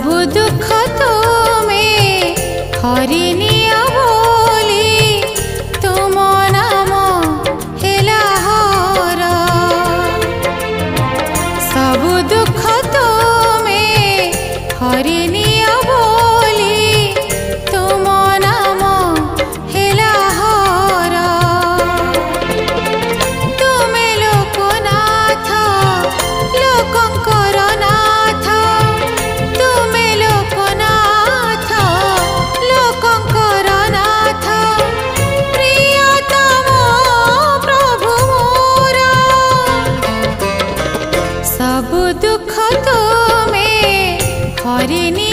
सबु दुख तुम्हें हरिनिया बोली तुम नाम हेला हर सबु दुख तुम्हें हरिनिया बोली तुम नाम हेला हर तुमे लोकनाथ लोकंकर नाथ तुमे लोकनाथ लोकंकर नाथ प्रियतम प्रभु मोर सबु दुख तुम्हें हरिनि